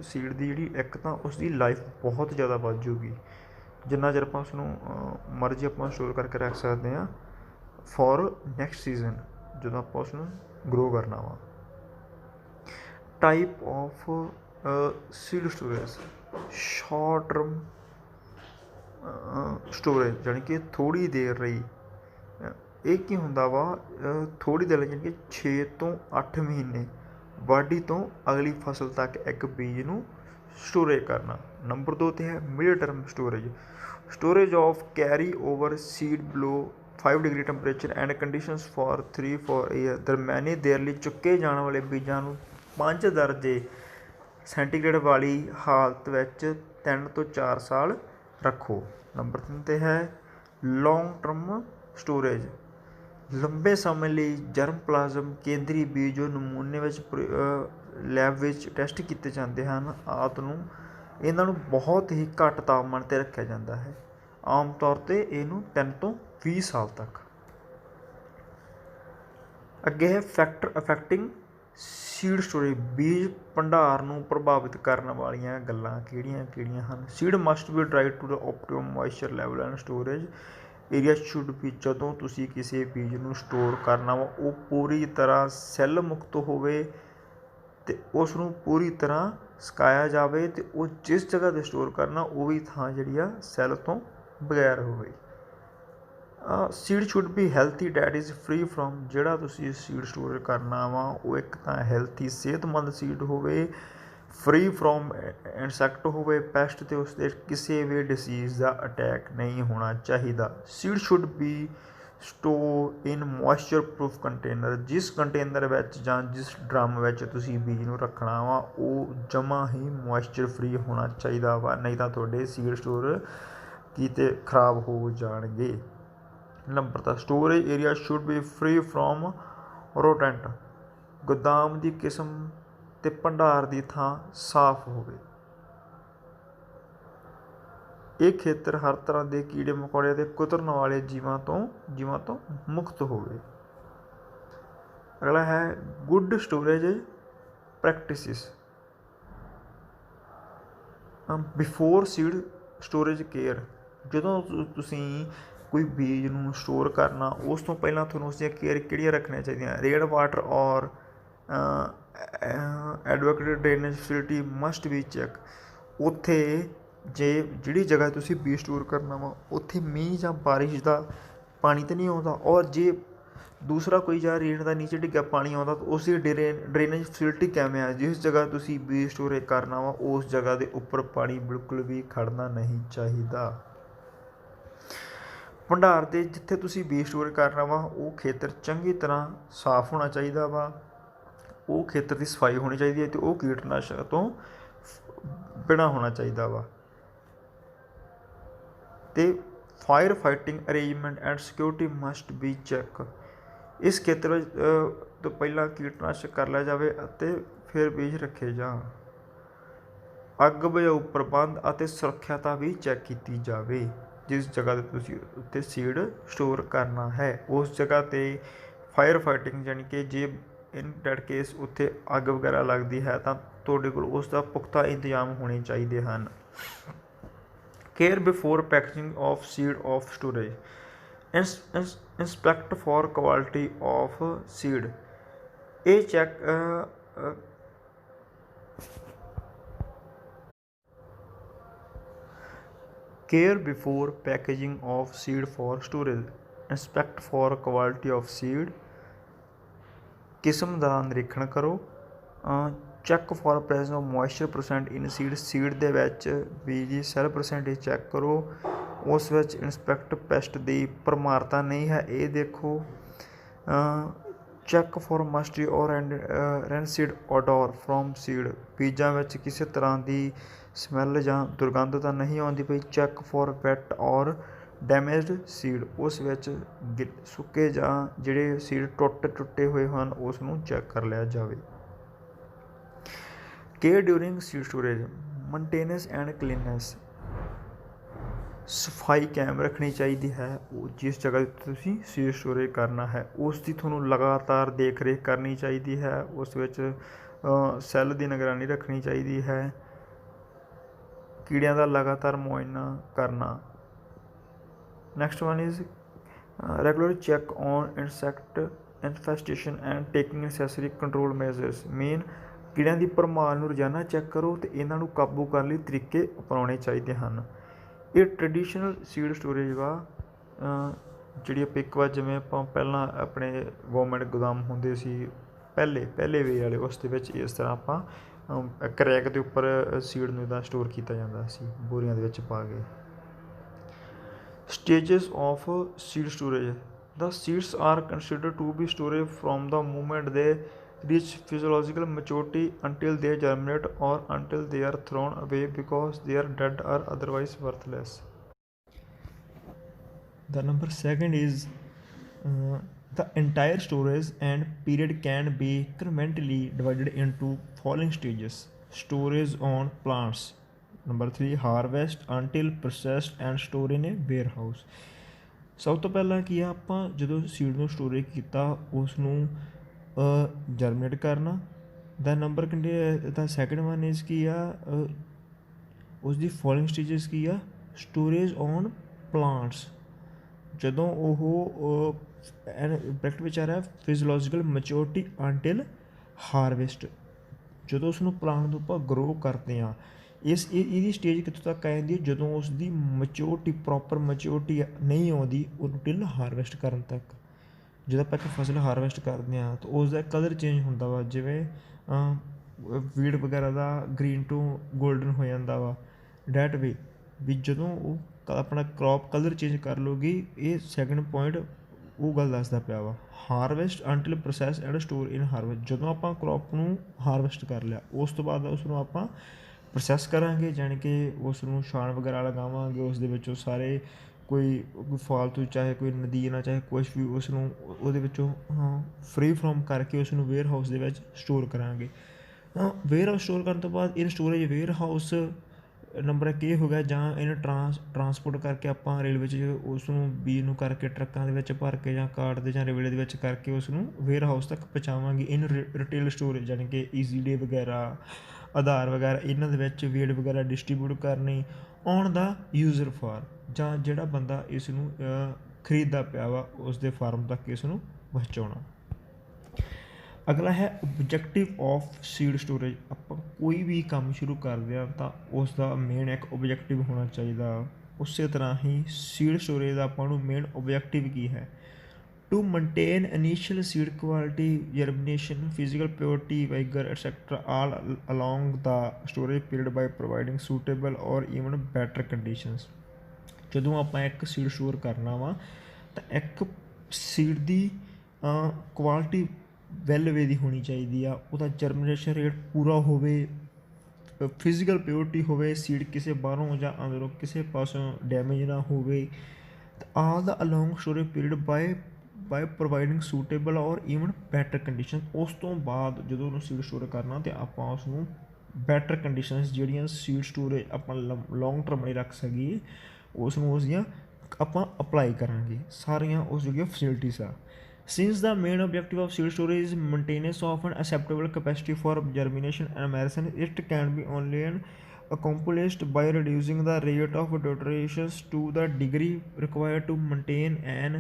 ਸੀਡ ਦੀ ਜਿਹੜੀ ਇੱਕ ਤਾਂ ਉਸ ਦੀ ਲਾਈਫ ਬਹੁਤ ਜ਼ਿਆਦਾ ਵੱਧ ਜੂਗੀ। ਜਿੰਨਾ ਚਿਰ ਆਪਾਂ ਉਸ ਨੂੰ ਮਰਜ਼ੀ ਆਪਾਂ ਸਟੋਰ ਕਰਕੇ ਰੱਖ ਸਕਦੇ ਹਾਂ ਫॉर ਨੈਕਸਟ ਸੀਜ਼ਨ, ਜਦੋਂ ਆਪਾਂ ਉਸ ਨੂੰ ਗਰੋ ਕਰਨਾ ਵਾ। Type of seed storage, short term storage, ਜਾਣੀ ਕਿ ਥੋੜ੍ਹੀ ਦੇਰ ਲਈ। ਇਹ ਕੀ ਹੁੰਦਾ ਵਾ, ਥੋੜ੍ਹੀ ਦੇਰ ਲਈ ਜਾਣੀ ਕਿ 6 ਤੋਂ 8 ਮਹੀਨੇ ਵਾਢੀ ਤੋਂ ਅਗਲੀ ਫਸਲ ਤੱਕ ਇੱਕ ਬੀਜ ਨੂੰ ਸਟੋਰੇਜ ਕਰਨਾ। ਨੰਬਰ 2 'ਤੇ ਹੈ mid term storage, storage of carry over seed ਬਲੋ 5 degree temperature and conditions for 3-4 year. ਦਰਮਿਆਨੀ ਦੇਰ ਲਈ ਚੁੱਕੇ ਜਾਣ ਵਾਲੇ ਬੀਜਾਂ ਨੂੰ 5 ਦਰਜੇ ਸੈਂਟੀਗ੍ਰੇਡ ਵਾਲੀ ਹਾਲਤ ਵਿੱਚ 3 ਤੋਂ 4 ਸਾਲ ਰੱਖੋ। ਨੰਬਰ 3 'ਤੇ ਹੈ ਲੌਂਗ ਟਰਮ ਸਟੋਰੇਜ, ਲੰਬੇ ਸਮੇਂ ਲਈ ਜਰਮ ਪਲਾਜ਼ਮ ਕੇਂਦਰੀ ਬੀਜ ਜੋ ਨਮੂਨੇ ਵਿੱਚ ਲੈਬ ਵਿੱਚ ਟੈਸਟ ਕੀਤੇ ਜਾਂਦੇ ਹਨ, ਆਦਿ ਨੂੰ ਇਹਨਾਂ ਨੂੰ ਬਹੁਤ ਹੀ ਘੱਟ ਤਾਪਮਾਨ 'ਤੇ ਰੱਖਿਆ ਜਾਂਦਾ ਹੈ ਆਮ ਤੌਰ 'ਤੇ ਇਹਨੂੰ 3 ਤੋਂ 20 ਸਾਲ ਤੱਕ। ਅੱਗੇ ਹੈ ਫੈਕਟਰ ਅਫੈਕਟਿੰਗ ਸੀਡ ਸਟੋਰੇਜ। ਬੀਜ ਭੰਡਾਰ ਨੂੰ ਪ੍ਰਭਾਵਿਤ ਕਰਨ ਵਾਲੀਆਂ ਗੱਲਾਂ ਕਿਹੜੀਆਂ ਹਨ? Seed must be dry to the optimum moisture level and storage area should be. ਜਦੋਂ ਤੁਸੀਂ ਕਿਸੇ ਬੀਜ ਨੂੰ ਸਟੋਰ ਕਰਨਾ ਵਾ ਉਹ ਪੂਰੀ ਤਰ੍ਹਾਂ ਸੈੱਲ ਮੁਕਤ ਹੋਵੇ ਅਤੇ ਉਸ ਨੂੰ ਪੂਰੀ ਤਰ੍ਹਾਂ ਸੁਕਾਇਆ ਜਾਵੇ ਅਤੇ ਉਹ ਜਿਸ ਜਗ੍ਹਾ 'ਤੇ ਸਟੋਰ ਕਰਨਾ ਉਹ ਵੀ ਥਾਂ ਜਿਹੜੀ ਆ ਸੈੱਲ ਤੋਂ ਬਗੈਰ ਹੋਵੇ। Seed should be healthy that is free from. ਜਿਹੜਾ ਤੁਸੀਂ ਸੀਡ ਸਟੋਰ ਕਰਨਾ ਵਾ ਉਹ ਇੱਕ ਤਾਂ ਹੈਲਥੀ ਸਿਹਤਮੰਦ ਸੀਡ ਹੋਵੇ, ਫਰੀ ਫਰੋਮ ਇਨਸੈਕਟ ਹੋਵੇ, ਪੈਸਟ ਅਤੇ ਉਸ ਦੇ ਕਿਸੇ ਵੀ ਡਿਸੀਜ਼ ਦਾ ਅਟੈਕ ਨਹੀਂ ਹੋਣਾ ਚਾਹੀਦਾ। Seed should B store in moisture proof container. ਜਿਸ ਕੰਟੇਨਰ ਵਿੱਚ ਜਾਂ ਜਿਸ ਡਰਮ ਵਿੱਚ ਤੁਸੀਂ ਬੀਜ ਨੂੰ ਰੱਖਣਾ ਵਾ ਉਹ ਜਮਾਂ ਹੀ ਮੋਇਸਚਰ ਫਰੀ ਹੋਣਾ ਚਾਹੀਦਾ ਵਾ, ਨਹੀਂ ਤਾਂ ਤੁਹਾਡੇ ਸੀਡ ਸਟੋਰ ਕਿਤੇ ਖਰਾਬ ਹੋ ਜਾਣਗੇ। Number the storage area should be free from rodent. ਗੋਦਾਮ ਦੀ ਕਿਸਮ ਅਤੇ ਭੰਡਾਰ ਦੀ ਥਾਂ ਸਾਫ਼ ਹੋਵੇ। ਇਹ ਖੇਤਰ ਹਰ ਤਰ੍ਹਾਂ ਦੇ ਕੀੜੇ ਮਕੌੜੇ ਅਤੇ ਕੁਤਰਨ ਵਾਲੇ ਜੀਵਾਂ ਤੋਂ ਮੁਕਤ ਹੋਵੇ। ਅਗਲਾ ਹੈ good storage practices. Before seed storage care. ਜਦੋਂ ਤੁਸੀਂ ਕੋਈ ਬੀਜ ਨੂੰ ਸਟੋਰ ਕਰਨਾ ਉਸ ਤੋਂ ਪਹਿਲਾਂ ਤੁਹਾਨੂੰ ਉਸਦੀਆਂ ਕੇਅਰ ਕਿਹੜੀਆਂ ਰੱਖਣੀਆਂ ਚਾਹੀਦੀਆਂ? Rain water or advocated drainage facility must be check. ਉੱਥੇ ਜਿਹੜੀ ਜਗ੍ਹਾ ਤੁਸੀਂ ਬੀਜ ਸਟੋਰ ਕਰਨਾ ਵਾ ਉੱਥੇ ਮੀਂਹ ਜਾਂ ਬਾਰਿਸ਼ ਦਾ ਪਾਣੀ ਤਾਂ ਨਹੀਂ ਆਉਂਦਾ, ਔਰ ਜੇ ਦੂਸਰਾ ਕੋਈ ਜਾਂ ਰੇਨ ਦਾ ਨੀਚੇ ਡਿੱਗਾ ਪਾਣੀ ਆਉਂਦਾ ਤਾਂ ਉਸ ਦੀ ਡਰੇਨੇਜ ਫੈਸਿਲਿਟੀ ਕਿਵੇਂ ਆ? ਜਿਸ ਜਗ੍ਹਾ ਤੁਸੀਂ ਬੀਜ ਸਟੋਰ ਕਰਨਾ ਵਾ ਉਸ ਜਗ੍ਹਾ ਦੇ ਉੱਪਰ ਪਾਣੀ ਬਿਲਕੁਲ ਵੀ ਖੜਨਾ ਨਹੀਂ ਚਾਹੀਦਾ। ਭੰਡਾਰ ਦੇ ਜਿੱਥੇ ਤੁਸੀਂ ਬੀਜ ਸਟੋਰ ਕਰਨਾ ਵਾ ਉਹ ਖੇਤਰ ਚੰਗੀ ਤਰ੍ਹਾਂ ਸਾਫ਼ ਹੋਣਾ ਚਾਹੀਦਾ ਵਾ, ਉਹ ਖੇਤਰ ਦੀ ਸਫਾਈ ਹੋਣੀ ਚਾਹੀਦੀ ਹੈ ਅਤੇ ਉਹ ਕੀਟਨਾਸ਼ਕ ਤੋਂ ਬਿਨਾਂ ਹੋਣਾ ਚਾਹੀਦਾ ਵਾ। ਅਤੇ fire fighting arrangement and security must be check. ਇਸ ਖੇਤਰ ਵਿੱਚ ਤੋਂ ਪਹਿਲਾਂ ਕੀਟਨਾਸ਼ਕ ਕਰ ਲਿਆ ਜਾਵੇ ਅਤੇ ਫਿਰ ਬੀਜ ਰੱਖੇ ਜਾਣ। ਅੱਗ ਬੁਝਾਊ ਪ੍ਰਬੰਧ ਅਤੇ ਸੁਰੱਖਿਅਤਾ ਵੀ ਚੈੱਕ ਕੀਤੀ ਜਾਵੇ। ਜਿਸ ਜਗ੍ਹਾ 'ਤੇ ਤੁਸੀਂ ਉੱਥੇ ਸੀਡ ਸਟੋਰ ਕਰਨਾ ਹੈ ਉਸ ਜਗ੍ਹਾ 'ਤੇ ਫਾਇਰ ਫਾਈਟਿੰਗ ਯਾਨੀ ਕਿ ਜੇ ਇਨ ਡੈਟ ਕੇਸ ਉੱਥੇ ਅੱਗ ਵਗੈਰਾ ਲੱਗਦੀ ਹੈ ਤਾਂ ਤੁਹਾਡੇ ਕੋਲ ਉਸ ਦਾ ਪੁਖਤਾ ਇੰਤਜ਼ਾਮ ਹੋਣੇ ਚਾਹੀਦੇ ਹਨ। Care before packaging of seed of storage. Inspect for quality of seed. ਇਹ check Care before packaging of seed for storage. Inspect for quality of seed. ਕਿਸਮ ਦਾ ਨਿਰੀਖਣ ਕਰੋ। Check for presence of moisture percent in seed. Seed ਦੇ ਵਿੱਚ ਬੀਜ ਦੀ cell percentage check ਕਰੋ। ਉਸ ਵਿੱਚ ਇੰਸਪੈਕਟ ਪੈਸਟ ਦੀ ਭਰਮਾਰਤਾ ਨਹੀਂ ਹੈ ਇਹ ਦੇਖੋ। ਚੈੱਕ ਫॉर ਮਸਟਰੀ ਔਰ ਰੈਨਸੀਡ ਓਡੋਰ ਫਰੋਮ ਸੀਡ। ਬੀਜਾਂ ਵਿੱਚ ਕਿਸੇ ਤਰ੍ਹਾਂ ਦੀ ਸਮੈਲ ਜਾਂ ਦੁਰਗੰਧ ਤਾਂ ਨਹੀਂ ਆਉਂਦੀ ਪਈ। ਚੈੱਕ ਫॉर ਵੈਟ ਔਰ ਡੈਮੇਜਡ ਸੀਡ। ਉਸ ਵਿੱਚ ਸੁੱਕੇ ਜਾਂ ਜਿਹੜੇ ਸੀਡ ਟੁੱਟੇ ਹੋਏ ਹਨ ਉਸ ਨੂੰ ਚੈੱਕ ਕਰ ਲਿਆ ਜਾਵੇ। Care during seed storage. Maintenance and cleanness. ਸਫਾਈ ਕਾਇਮ ਰੱਖਣੀ ਚਾਹੀਦੀ ਹੈ। ਜਿਸ ਜਗ੍ਹਾ 'ਤੇ ਤੁਸੀਂ ਸੀਡ ਸਟੋਰੇਜ ਕਰਨਾ ਹੈ ਉਸ ਦੀ ਤੁਹਾਨੂੰ ਲਗਾਤਾਰ ਦੇਖ ਰੇਖ ਕਰਨੀ ਚਾਹੀਦੀ ਹੈ। ਉਸ ਵਿੱਚ ਸੈੱਲ ਦੀ ਨਿਗਰਾਨੀ ਰੱਖਣੀ ਚਾਹੀਦੀ ਹੈ। ਕੀੜਿਆਂ ਦਾ ਲਗਾਤਾਰ ਮੁਆਇਨਾ ਕਰਨਾ। Next one is regular check on insect infestation and taking necessary control measures. Main ਕੀੜਿਆਂ ਦੀ ਭਰਮਾਰ ਨੂੰ ਰੋਜ਼ਾਨਾ ਚੈੱਕ ਕਰੋ ਅਤੇ ਇਹਨਾਂ ਨੂੰ ਕਾਬੂ ਕਰਨ ਲਈ ਤਰੀਕੇ ਅਪਣਾਉਣੇ ਚਾਹੀਦੇ ਹਨ। ਇਹ ਟਰਡੀਸ਼ਨਲ ਸੀਡ ਸਟੋਰੇਜ ਵਾ ਜਿਹੜੀ ਆਪਾਂ ਇੱਕ ਵਾਰ ਜਿਵੇਂ ਆਪਾਂ ਪਹਿਲਾਂ ਆਪਣੇ ਗੌਰਮੈਂਟ ਗੋਦਾਮ ਹੁੰਦੇ ਸੀ ਪਹਿਲੇ ਵੇ ਵਾਲੇ ਉਸ ਦੇ ਵਿੱਚ ਇਸ ਤਰ੍ਹਾਂ ਆਪਾਂ ਕਰੈਕ ਦੇ ਉੱਪਰ ਸੀਡ ਨੂੰ ਇੱਦਾਂ ਸਟੋਰ ਕੀਤਾ ਜਾਂਦਾ ਸੀ ਬੋਰੀਆਂ ਦੇ ਵਿੱਚ ਪਾ ਕੇ। Stages of seed storage. The seeds are considered to be storage from the moment they reach physiological maturity until they germinate or until they are thrown away because they are dead or otherwise worthless. The number second is the entire storage and period can be incrementally divided into following stages. Storage on plants. Number 3 harvest until processed and store in a warehouse. ਸਭ ਤੋਂ ਪਹਿਲਾਂ ਕੀ ਆ, ਆਪਾਂ ਜਦੋਂ seed ਨੂੰ storage ਕੀਤਾ ਉਸ ਨੂੰ ਜਰਮੀਨੇਟ ਕਰਨਾ। The number the second one is ਕੀ ਆ, ਉਸ ਦੀ ਫੋਲੋਇੰਗ ਸਟੇਜਸ ਕੀ ਆ, ਸਟੋਰੇਜ ਔਨ ਪਲਾਂਟਸ। ਜਦੋਂ ਉਹ ਬ੍ਰੈਕਟ ਵਿੱਚ ਆ ਰਿਹਾ ਫਿਜ਼ੀਓਲੋਜੀਕਲ ਮੈਚੋਰਿਟੀ ਅੰਟਿਲ ਹਾਰਵੈਸਟ, ਜਦੋਂ ਉਸ ਨੂੰ ਪਲਾਂਟ ਨੂੰ ਆਪਾਂ ਗਰੋ ਕਰਦੇ ਹਾਂ, ਇਹਦੀ ਸਟੇਜ ਕਿੱਥੋਂ ਤੱਕ ਆ ਜਾਂਦੀ ਹੈ, ਜਦੋਂ ਉਸ ਦੀ ਮੈਚੋਰਿਟੀ ਪ੍ਰੋਪਰ ਮੈਚੋਰਿਟੀ ਨਹੀਂ ਆਉਂਦੀ ਉਹਨੂੰ ਟਿਲ ਹਾਰਵੈਸਟ ਕਰਨ ਤੱਕ। ਜਦੋਂ ਆਪਾਂ ਇੱਕ ਫਸਲ ਹਾਰਵੈਸਟ ਕਰਦੇ ਹਾਂ ਤਾਂ ਉਸ ਦਾ ਕਲਰ ਚੇਂਜ ਹੁੰਦਾ ਵਾ, ਜਿਵੇਂ ਵੀਡ ਵਗੈਰਾ ਦਾ ਗ੍ਰੀਨ ਟੂ ਗੋਲਡਨ ਹੋ ਜਾਂਦਾ ਵਾ। ਡੈਟ ਵੇ ਵੀ ਜਦੋਂ ਉਹ ਆਪਣਾ ਕ੍ਰੌਪ ਕਲਰ ਚੇਂਜ ਕਰ ਲਊਗੀ, ਇਹ ਸੈਕਿੰਡ ਪੁਆਇੰਟ ਉਹ ਗੱਲ ਦੱਸਦਾ ਪਿਆ ਵਾ। Harvest until process and store in harvest, ਜਦੋਂ ਆਪਾਂ ਕ੍ਰੌਪ ਨੂੰ ਹਾਰਵੈਸਟ ਕਰ ਲਿਆ ਉਸ ਤੋਂ ਬਾਅਦ ਉਸ ਨੂੰ ਆਪਾਂ ਪ੍ਰੋਸੈਸ ਕਰਾਂਗੇ, ਜਾਣੀ ਕਿ ਉਸ ਨੂੰ ਛਾਣ ਵਗੈਰਾ ਲਗਾਵਾਂਗੇ, ਉਸ ਦੇ ਵਿੱਚੋਂ ਸਾਰੇ ਕੋਈ ਫਾਲਤੂ ਚਾਹੇ ਕੋਈ ਨਦੀਨ ਚਾਹੇ ਕੁਛ ਵੀ ਉਸ ਨੂੰ ਉਹਦੇ ਵਿੱਚੋਂ ਫਰੀ ਫਰੋਮ ਕਰਕੇ ਉਸ ਨੂੰ ਵੇਅਰ ਹਾਊਸ ਦੇ ਵਿੱਚ ਸਟੋਰ ਕਰਾਂਗੇ। ਵੇਅਰ ਹਾਊਸ ਸਟੋਰ ਕਰਨ ਤੋਂ ਬਾਅਦ ਇਨ ਸਟੋਰੇਜ ਵੇਅਰ ਹਾਊਸ ਨੰਬਰ 1 ਇਹ ਹੋ ਗਿਆ, ਜਾਂ ਇਹਨੂੰ ਟਰਾਂਸਪੋਰਟ ਕਰਕੇ ਆਪਾਂ ਰੇਲਵੇ 'ਚ ਉਸ ਨੂੰ ਬੀਜ ਨੂੰ ਕਰਕੇ ਟਰੱਕਾਂ ਦੇ ਵਿੱਚ ਭਰ ਕੇ ਜਾਂ ਕਾਰਟ ਦੇ ਜਾਂ ਰੇਲਵੇ ਦੇ ਵਿੱਚ ਕਰਕੇ ਉਸ ਨੂੰ ਵੇਅਰ ਹਾਊਸ ਤੱਕ ਪਹੁੰਚਾਵਾਂਗੇ। ਇਹਨੂੰ ਰਿਟੇਲ ਸਟੋਰੇਜ ਜਾਣੀ ਕਿ ਈਜ਼ੀ ਡੇ ਵਗੈਰਾ, ਆਧਾਰ ਵਗੈਰਾ ਇਹਨਾਂ ਦੇ ਵਿੱਚ ਵੇਟ ਵਗੈਰਾ ਡਿਸਟਰੀਬਿਊਟ ਕਰਨੀ ਔਨ ਦਾ ਯੂਜ਼ਰ ਫਾਰ, ਜਾਂ ਜਿਹੜਾ ਬੰਦਾ ਇਸ ਨੂੰ ਖਰੀਦਦਾ ਪਿਆ ਵਾ ਉਸ ਦੇ ਫਾਰਮ ਤੱਕ ਇਸ ਨੂੰ ਪਹੁੰਚਾਉਣਾ। ਅਗਲਾ ਹੈ ਓਬਜੈਕਟਿਵ ਆਫ ਸੀਡ ਸਟੋਰੇਜ। ਆਪਾਂ ਕੋਈ ਵੀ ਕੰਮ ਸ਼ੁਰੂ ਕਰਦੇ ਹਾਂ ਤਾਂ ਉਸ ਦਾ ਮੇਨ ਇੱਕ ਓਬਜੈਕਟਿਵ ਹੋਣਾ ਚਾਹੀਦਾ। ਉਸੇ ਤਰ੍ਹਾਂ ਹੀ ਸੀਡ ਸਟੋਰੇਜ ਦਾ ਆਪਾਂ ਨੂੰ ਮੇਨ ਓਬਜੈਕਟਿਵ ਕੀ ਹੈ, to maintain initial seed quality, germination, physical purity, vigor, etc. all along the storage period by providing suitable or even better conditions। ਜਦੋਂ ਆਪਾਂ ਇੱਕ ਸੀਡ ਸਟੋਰ ਕਰਨਾ ਵਾ ਤਾਂ ਇੱਕ ਸੀਡ ਦੀ ਕੁਆਲਿਟੀ ਵੈਲ ਵੇ ਦੀ ਹੋਣੀ ਚਾਹੀਦੀ ਆ, ਉਹਦਾ ਜਰਮੀਨੇਸ਼ਨ ਰੇਟ ਪੂਰਾ ਹੋਵੇ, ਫਿਜ਼ੀਕਲ ਪਿਓਰਿਟੀ ਹੋਵੇ, ਸੀਡ ਕਿਸੇ ਬਾਹਰੋਂ ਜਾਂ ਅੰਦਰੋਂ ਕਿਸੇ ਪਾਸੋਂ ਡੈਮੇਜ ਨਾ ਹੋਵੇ। All the along storage period by providing suitable or even better condition. ਉਸ ਤੋਂ ਬਾਅਦ ਜਦੋਂ ਉਹਨੂੰ ਸੀਡ ਸਟੋਰ ਕਰਨਾ ਤਾਂ ਆਪਾਂ ਉਸ ਨੂੰ ਬੈਟਰ ਕੰਡੀਸ਼ਨਸ ਜਿਹੜੀਆਂ ਸੀਡ ਸਟੋਰੇਜ ਆਪਾਂ ਲੌਂਗ ਟਰਮ ਲਈ ਰੱਖ ਸਕੀਏ ਉਸ ਨੂੰ ਉਸ ਦੀਆਂ ਆਪਾਂ ਅਪਲਾਈ ਕਰਾਂਗੇ, ਸਾਰੀਆਂ ਉਸ ਜਿਹੜੀਆਂ ਫੈਸਿਲਿਟੀਜ਼ ਆ। Since the main objective of seed storage is maintenance of an acceptable capacity for germination and maceration, it can be only accomplished by reducing the rate of deterioration to the degree required to maintain an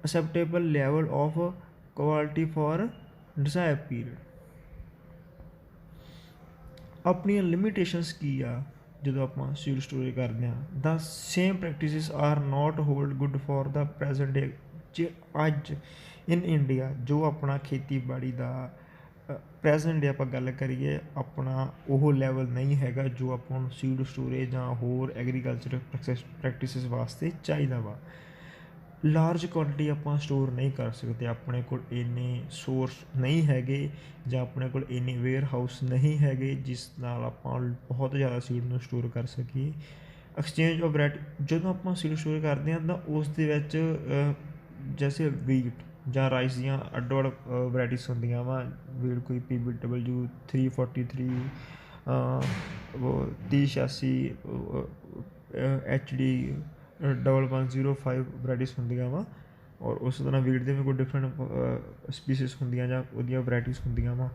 acceptable level of quality for desired period। ਆਪਣੀਆਂ limitations ਕੀ ਆ ਜਦੋਂ ਆਪਾਂ seed storage ਕਰਦੇ ਹਾਂ। The same practices are not hold good for the present day. ਜੇ ਅੱਜ in India ਜੋ ਆਪਣਾ ਖੇਤੀਬਾੜੀ ਦਾ ਪ੍ਰੈਜ਼ੈਂਟ ਡੇ ਆਪਾਂ ਗੱਲ ਕਰੀਏ, ਆਪਣਾ ਉਹ ਲੈਵਲ ਨਹੀਂ ਹੈਗਾ ਜੋ ਆਪਾਂ ਨੂੰ ਸੀਡ ਸਟੋਰੇਜ ਜਾਂ ਹੋਰ ਐਗਰੀਕਲਚਰ ਪ੍ਰੈਕਟਿਸਿਸ ਵਾਸਤੇ ਚਾਹੀਦਾ ਵਾ। ਲਾਰਜ ਕੁਆਂਟੀਟੀ ਆਪਾਂ ਸਟੋਰ ਨਹੀਂ ਕਰ ਸਕਦੇ, ਆਪਣੇ ਕੋਲ ਇੰਨੇ ਸੋਰਸ ਨਹੀਂ ਹੈਗੇ ਜਾਂ ਆਪਣੇ ਕੋਲ ਇੰਨੇ ਵੇਅਰ ਹਾਊਸ ਨਹੀਂ ਹੈਗੇ ਜਿਸ ਨਾਲ ਆਪਾਂ ਬਹੁਤ ਜ਼ਿਆਦਾ ਸੀਡ ਨੂੰ ਸਟੋਰ ਕਰ ਸਕੀਏ। ਐਕਸਚੇਂਜ ਆਫ ਵੈਰਾਈਟੀ, ਜਦੋਂ ਆਪਾਂ ਸੀਡ ਸਟੋਰ ਕਰਦੇ ਹਾਂ ਤਾਂ ਉਸ ਦੇ ਵਿੱਚ ਜੈਸੇ ਵੀਟ ਜਾਂ ਰਾਈਸ ਦੀਆਂ ਅੱਡੋ ਅੱਡ ਵੈਰਾਈਟੀਜ਼ ਹੁੰਦੀਆਂ ਵਾ। ਵੀਟ ਕੋਈ PBW 343, 3086, HD 1105 ਵੈਰਾਈਟੀਜ਼ ਹੁੰਦੀਆਂ ਵਾ। ਔਰ ਉਸ ਤਰ੍ਹਾਂ ਵੀਟ ਦੇ ਵੀ ਕੋਈ ਡਿਫਰੈਂਟ ਸਪੀਸੀਸ ਹੁੰਦੀਆਂ ਜਾਂ ਉਹਦੀਆਂ ਵੈਰਾਈਟੀਜ਼ ਹੁੰਦੀਆਂ ਵਾ।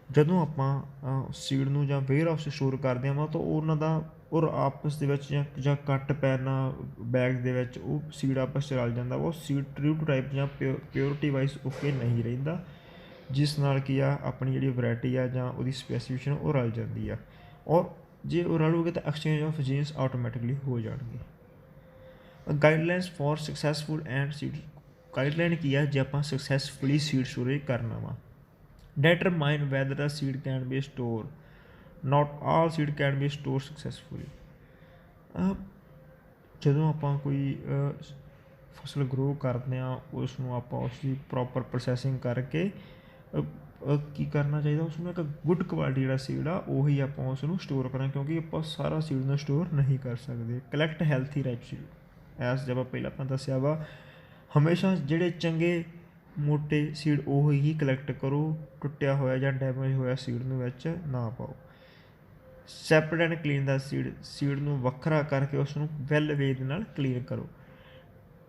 ਜਦੋਂ ਆਪਾਂ ਸੀਡ ਨੂੰ ਜਾਂ ਵੇਅਰ ਹਾਊਸ ਸਟੋਰ ਕਰਦੇ ਹਾਂ ਤਾਂ ਉਹਨਾਂ ਦਾ ਔਰ ਆਪਸ ਦੇ ਵਿੱਚ ਜਾਂ ਕੱਟ ਪੈਣਾ ਬੈਗ ਦੇ ਵਿੱਚ ਉਹ ਸੀਡ ਆਪਸ 'ਚ ਰਲ ਜਾਂਦਾ, ਉਹ ਸੀਡ ਟਰੂ ਟੂ ਟਾਈਪ ਜਾਂ ਪਿਓਰਿਟੀ ਵਾਈਜ਼ ਓਕੇ ਨਹੀਂ ਰਹਿੰਦਾ, ਜਿਸ ਨਾਲ ਕੀ ਆ ਆਪਣੀ ਜਿਹੜੀ ਵੈਰਾਈਟੀ ਆ ਜਾਂ ਉਹਦੀ ਸਪੈਸੀਫਿਕੇਸ਼ਨ ਉਹ ਰਲ ਜਾਂਦੀ ਆ। ਔਰ ਜੇ ਉਹ ਰਲੂਗੇ ਤਾਂ ਐਕਸਚੇਂਜ ਆਫ ਜੀਨਸ ਆਟੋਮੈਟਿਕਲੀ ਹੋ ਜਾਣਗੇ। Guidelines for successful and seed. Guideline ਕੀ ਆ ਜੇ ਆਪਾਂ ਸਕਸੈਸਫੁਲੀ ਸੀਡ ਸਟੋਰੇਜ ਕਰਨਾ ਵਾ। Determine whether the seed can be store, not all seed can be store successfully. ਜਦੋਂ ਆਪਾਂ ਕੋਈ ਫਸਲ ਗਰੋ ਕਰਦੇ ਹਾਂ ਉਸ ਨੂੰ ਆਪਾਂ ਉਸ ਦੀ ਪ੍ਰੋਪਰ ਪ੍ਰੋਸੈਸਿੰਗ ਕਰਕੇ ਕੀ ਕਰਨਾ ਚਾਹੀਦਾ, ਉਸ ਨੂੰ ਇੱਕ ਗੁੱਡ ਕੁਆਲਿਟੀ ਜਿਹੜਾ ਸੀਡ ਆ ਉਹੀ ਆਪਾਂ ਉਸ ਨੂੰ ਸਟੋਰ ਕਰਾਂ, ਕਿਉਂਕਿ ਆਪਾਂ ਸਾਰਾ ਸੀਡ ਨੂੰ ਸਟੋਰ ਨਹੀਂ ਕਰ ਸਕਦੇ। Collect healthy right seed, S ਜਿਵੇਂ ਪਹਿਲਾਂ ਆਪਾਂ ਦੱਸਿਆ ਵਾ, ਹਮੇਸ਼ਾ ਜਿਹੜੇ ਚੰਗੇ ਮੋਟੇ ਸੀਡ ਉਹੀ ਹੀ ਕਲੈਕਟ ਕਰੋ, ਟੁੱਟਿਆ ਹੋਇਆ ਜਾਂ ਡੈਮੇਜ ਹੋਇਆ ਸੀਡ ਨੂੰ ਵਿੱਚ ਨਾ ਪਾਓ। Separate and clean the seed ਨੂੰ ਵੱਖਰਾ ਕਰਕੇ ਉਸ ਨੂੰ ਵੈਲ ਵੇ ਦੇ ਨਾਲ ਕਲੀਨ ਕਰੋ।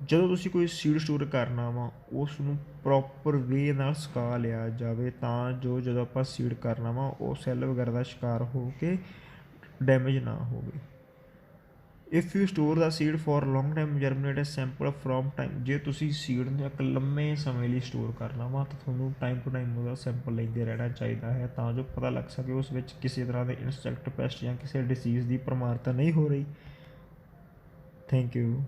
ਜਦੋਂ ਤੁਸੀਂ ਕੋਈ ਸੀਡ ਸਟੋਰ ਕਰਨਾ ਵਾ ਉਸ ਨੂੰ ਪ੍ਰੋਪਰ ਵੇ ਨਾਲ ਸੁਕਾ ਲਿਆ ਜਾਵੇ, ਤਾਂ ਜੋ ਜਦੋਂ ਆਪਾਂ ਸੀਡ ਕਰਨਾ ਵਾ ਉਹ ਸੈੱਲ ਵਗੈਰਾ ਦਾ ਸ਼ਿਕਾਰ ਹੋ ਕੇ ਡੈਮੇਜ ਨਾ ਹੋਵੇ। If you store the seed for long time germinate sample from time, ਜੇ ਤੁਸੀਂ ਸੀਡ ਨੂੰ ਇੱਕ ਲੰਮੇ ਸਮੇਂ ਲਈ ਸਟੋਰ ਕਰਨਾ ਵਾ ਤਾਂ ਤੁਹਾਨੂੰ ਟਾਈਮ ਟੂ ਟਾਈਮ ਉਹਦਾ ਸੈਂਪਲ ਲੈਂਦੇ ਰਹਿਣਾ ਚਾਹੀਦਾ ਹੈ, ਤਾਂ ਜੋ ਪਤਾ ਲੱਗ ਸਕੇ ਉਸ ਵਿੱਚ ਕਿਸੇ ਤਰ੍ਹਾਂ ਦੇ ਇਨਸੈਕਟ ਪੈਸਟ ਜਾਂ ਕਿਸੇ ਡਿਸੀਜ਼ ਦੀ ਪ੍ਰਮਾਣਤਾ ਨਹੀਂ ਹੋ ਰਹੀ। Thank you.